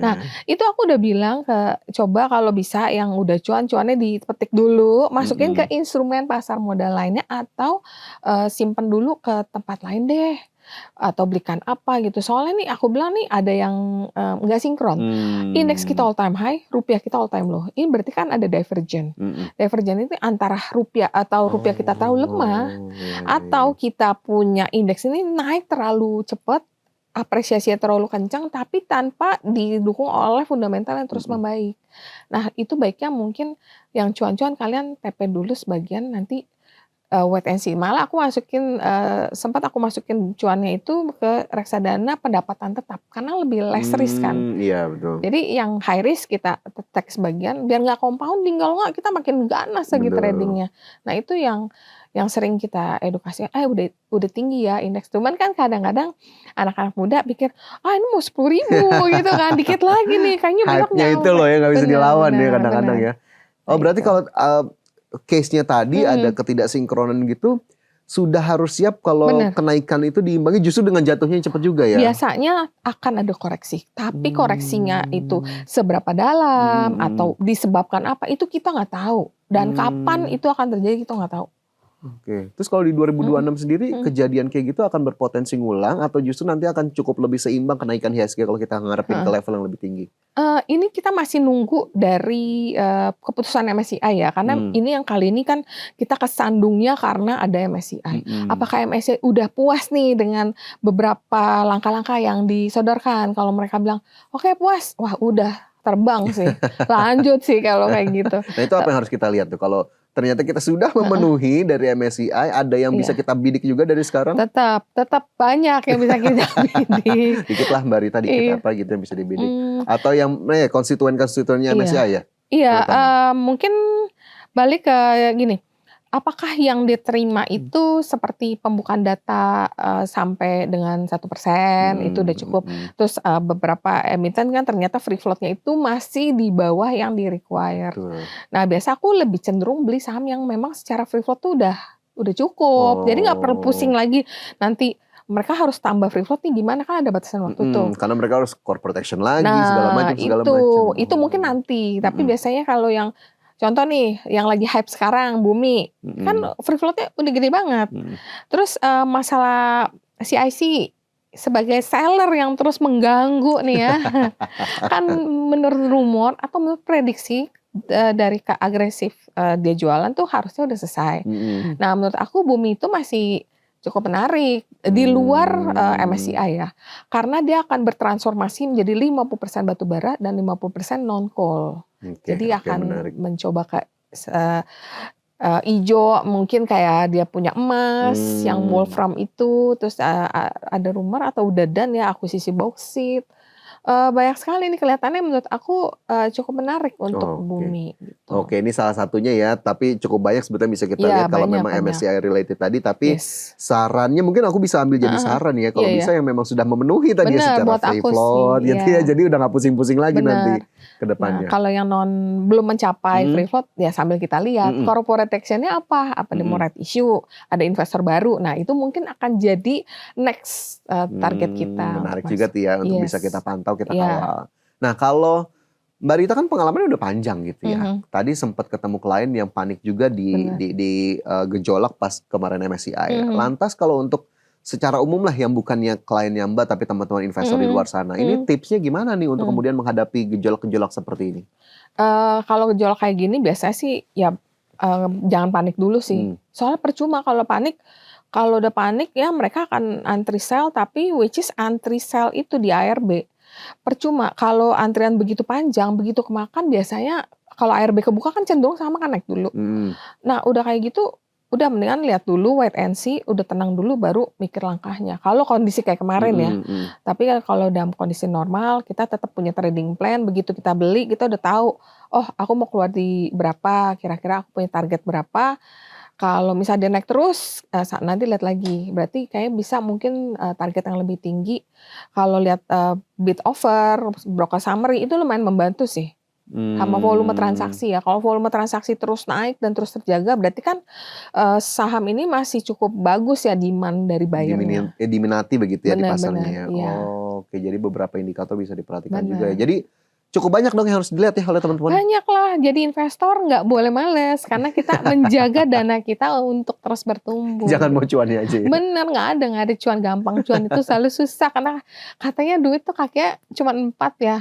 Nah, itu aku udah bilang coba kalau bisa yang udah cuan-cuannya dipetik dulu, masukin ke instrumen pasar modal lainnya atau, simpen dulu ke tempat lain deh, atau belikan apa gitu. Soalnya nih aku bilang nih ada yang, nggak sinkron. Indeks kita all time high, rupiah kita all time low. Ini berarti kan ada divergen. Divergen itu antara rupiah atau rupiah kita terlalu lemah, atau kita punya indeks ini naik terlalu cepat, apresiasinya terlalu kencang, tapi tanpa didukung oleh fundamental yang terus membaik. Nah, itu baiknya mungkin yang cuan-cuan kalian TP dulu sebagian, nanti wait and see. Malah aku masukin, sempat aku masukin cuannya itu ke reksadana pendapatan tetap, karena lebih less risk kan. Iya betul. Jadi yang high risk kita take sebagian, biar nggak compounding, kalau nggak kita makin ganas lagi tradingnya. Nah itu yang sering kita edukasi, udah tinggi ya indeks. Cuman kan kadang-kadang anak-anak muda pikir, ini mau 10.000 gitu kan, dikit lagi nih, kayaknya besok hype-nya itu loh ya nggak bisa dilawan ya kadang-kadang ya. Oh berarti kalau case-nya tadi ada ketidaksinkronan gitu, sudah harus siap kalau kenaikan itu diimbangi justru dengan jatuhnya yang cepat juga ya? Biasanya akan ada koreksi, tapi koreksinya itu seberapa dalam atau disebabkan apa, itu kita nggak tahu. Dan kapan itu akan terjadi kita nggak tahu. Oke, terus kalau di 2026 sendiri kejadian kayak gitu akan berpotensi ngulang atau justru nanti akan cukup lebih seimbang kenaikan IHSG kalau kita ngarepin ke level yang lebih tinggi? Ini kita masih nunggu dari keputusan MSCI ya, karena ini yang kali ini kan kita kesandungnya karena ada MSCI. Apakah MSCI udah puas nih dengan beberapa langkah-langkah yang disodorkan? Kalau mereka bilang, oke puas, wah udah terbang sih, lanjut sih kalau kayak gitu. Nah itu apa yang harus kita lihat tuh kalau ternyata kita sudah memenuhi dari MSCI, ada yang bisa kita bidik juga dari sekarang? Tetap banyak yang bisa kita bidik. Dikit lah Mbak Rita, dikit apa gitu yang bisa dibidik. Atau yang konstituen-konstituennya MSCI ya? Iya, mungkin balik ke gini. Apakah yang diterima itu seperti pembukaan data sampai dengan 1% itu udah cukup. Terus beberapa emiten kan ternyata free float-nya itu masih di bawah yang di require. Nah biasa aku lebih cenderung beli saham yang memang secara free float tuh udah cukup. Jadi nggak perlu pusing lagi nanti mereka harus tambah free float nih gimana, kan ada batasan waktu tuh. Karena mereka harus corporate action lagi segala macam. Itu mungkin nanti. Tapi biasanya kalau yang contoh nih, yang lagi hype sekarang, Bumi, kan free float-nya udah gede banget. Terus masalah CIC sebagai seller yang terus mengganggu nih ya, kan menurut rumor atau menurut prediksi dari agresif dia jualan tuh harusnya udah selesai. Nah menurut aku Bumi itu masih cukup menarik di luar MSCI ya, karena dia akan bertransformasi menjadi 50% batu bara dan 50% non coal. Jadi akan mencoba ke ijo, mungkin kayak dia punya emas yang wolfram itu, terus ada rumor atau udah done ya akuisisi bauksit. Banyak sekali nih kelihatannya menurut aku cukup menarik untuk Bumi. Gitu. Oke, ini salah satunya ya, tapi cukup banyak sebetulnya bisa kita lihat kalau memang MSCI related tadi. Tapi sarannya mungkin aku bisa ambil jadi saran ya, kalau bisa yang memang sudah memenuhi tadi ya secara free float gitu ya, jadi udah nggak pusing-pusing lagi nanti ke depannya. Nah, kalau yang belum mencapai free float ya sambil kita lihat corporate action-nya apa dia mau right issue, ada investor baru. Nah itu mungkin akan jadi next target kita. Menarik juga tuh ya untuk bisa kita pantau, kita kawal. Nah kalau Mbak Rita kan pengalamannya udah panjang gitu ya. Tadi sempat ketemu klien yang panik juga di gejolak pas kemarin MSCI. Lantas kalau untuk secara umum lah yang bukannya kliennya Mbak tapi teman-teman investor di luar sana, ini tipsnya gimana nih untuk kemudian menghadapi gejolak-gejolak seperti ini? Kalau gejolak kayak gini biasanya sih ya jangan panik dulu sih. Soalnya percuma kalau panik. Kalau udah panik ya mereka akan antri sell, tapi which is antri sell itu di ARB. Percuma kalau antrian begitu panjang, begitu kemakan biasanya kalau ARB kebuka kan cenderung sama kan naik dulu. Nah udah kayak gitu, udah mendingan lihat dulu wait and see, udah tenang dulu baru mikir langkahnya. Kalau kondisi kayak kemarin ya, tapi kalau dalam kondisi normal kita tetap punya trading plan. Begitu kita beli kita udah tahu, oh aku mau keluar di berapa, kira-kira aku punya target berapa. Kalau misalnya dia naik terus, nanti lihat lagi. Berarti kayak bisa mungkin target yang lebih tinggi. Kalau lihat bid offer, broker summary itu lumayan membantu sih. Sama volume transaksi ya. Kalau volume transaksi terus naik dan terus terjaga, berarti kan saham ini masih cukup bagus ya demand dari buyernya. Diminati begitu ya dipasarnya ya. Iya. Oke, jadi beberapa indikator bisa diperhatikan juga ya. Benar. Jadi cukup banyak dong yang harus dilihat ya oleh teman-teman. Banyak lah, jadi investor nggak boleh males karena kita menjaga dana kita untuk terus bertumbuh. Jangan mau cuannya aja ya. Bener, nggak ada cuan gampang. Cuan itu selalu susah karena katanya duit tuh kakinya cuma 4 ya.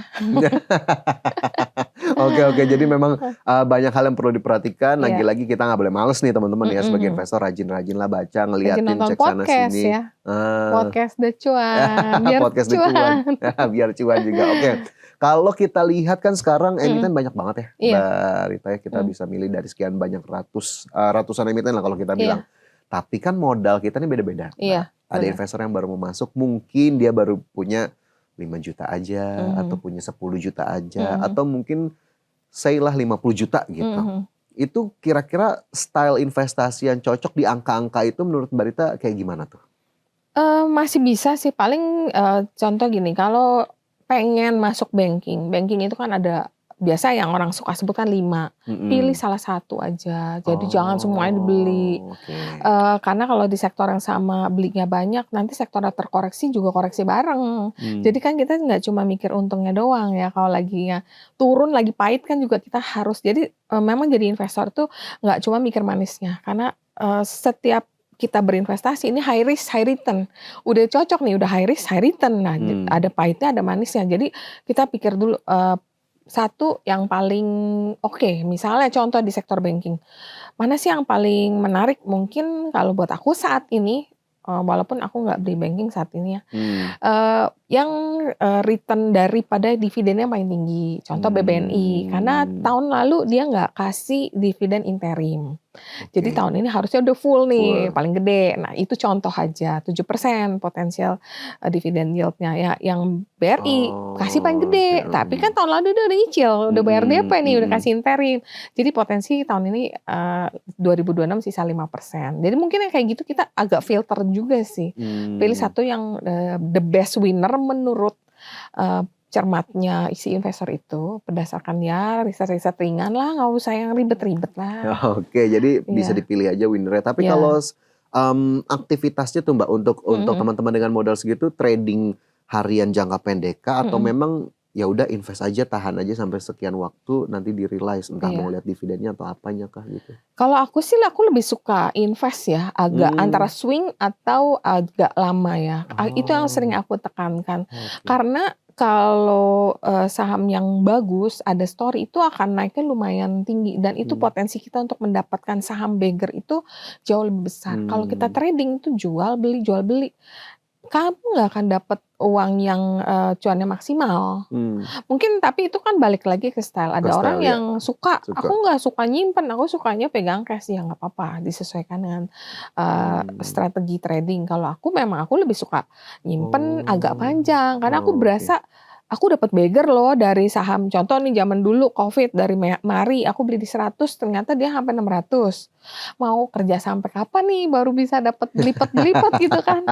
Oke, jadi memang banyak hal yang perlu diperhatikan. Iya. Lagi-lagi kita nggak boleh males nih teman-teman ya, sebagai Mm-mm. investor rajin-rajinlah baca, Rajin ngeliatin, nonton cek sana podcast sini. ya. Podcast The Cuan, biar Podcast The Cuan. cuan. Biar cuan juga. Oke. Kalau kita lihat kan sekarang emiten banyak banget ya, Iya. Mbak Rita ya. Kita bisa milih dari sekian banyak ratusan emiten lah kalau kita bilang. Tapi kan modal kita ini beda-beda. Iya, Ada benar. investor yang baru mau masuk, mungkin dia baru punya 5 juta aja, atau punya 10 juta aja, atau mungkin say lah 50 juta gitu. Itu kira-kira style investasi yang cocok di angka-angka itu menurut Mbak Rita kayak gimana tuh? Masih bisa sih, paling contoh gini, kalau pengen masuk banking itu kan ada biasa yang orang suka sebutkan 5, pilih salah satu aja. Jadi jangan semuanya dibeli. Oke. Karena kalau di sektor yang sama belinya banyak, nanti sektornya terkoreksi juga koreksi bareng. Jadi kan kita nggak cuma mikir untungnya doang ya, kalau lagi turun, lagi pahit kan juga kita harus. Jadi memang jadi investor tuh nggak cuma mikir manisnya, karena setiap kita berinvestasi ini high risk high return, udah cocok nih, udah high risk high return. Nah, ada pahitnya ada manisnya. Jadi kita pikir dulu satu yang paling oke. Misalnya contoh di sektor banking, mana sih yang paling menarik? Mungkin kalau buat aku saat ini, walaupun aku nggak beli banking saat ini ya, yang return daripada dividennya paling tinggi. Contoh BBNI, karena tahun lalu dia nggak kasih dividen interim. Jadi tahun ini harusnya udah full nih, paling gede. Nah itu contoh aja, 7% potensial dividen yieldnya. Ya, yang BRI kasih paling gede, tapi kan tahun lalu dia udah nyicil, udah bayar DP nih, udah kasih interim. Jadi potensi tahun ini 2026 sisa 5%. Jadi mungkin yang kayak gitu kita agak filter juga sih. Pilih satu yang the best winner menurut cermatnya isi investor itu, berdasarkan ya riset-riset ringan lah, nggak usah yang ribet-ribet lah. Oke, jadi bisa dipilih aja winnernya. Tapi kalau aktivitasnya tuh Mbak, untuk teman-teman dengan modal segitu, trading harian jangka pendek kah, atau memang ya udah invest aja, tahan aja sampai sekian waktu, nanti di realize entah mau lihat dividennya atau apanya kah gitu? Kalau aku sih, aku lebih suka invest ya, agak antara swing atau agak lama ya. Itu yang sering aku tekankan. Karena kalau saham yang bagus, ada story, itu akan naiknya lumayan tinggi. Dan itu potensi kita untuk mendapatkan saham bagger itu jauh lebih besar. Kalau kita trading itu jual beli, kamu nggak akan dapat uang yang cuannya maksimal. Mungkin, tapi itu kan balik lagi ke style. Ada orang yang suka, aku nggak suka nyimpen, aku sukanya pegang cash, ya nggak apa-apa, disesuaikan dengan strategi trading. Kalau aku memang aku lebih suka nyimpen agak panjang, karena aku berasa aku dapat bagger loh dari saham. Contoh nih, zaman dulu COVID dari Mari, aku beli di 100, ternyata dia sampai 600. Mau kerja sampai kapan nih baru bisa dapat belipat-belipat gitu kan.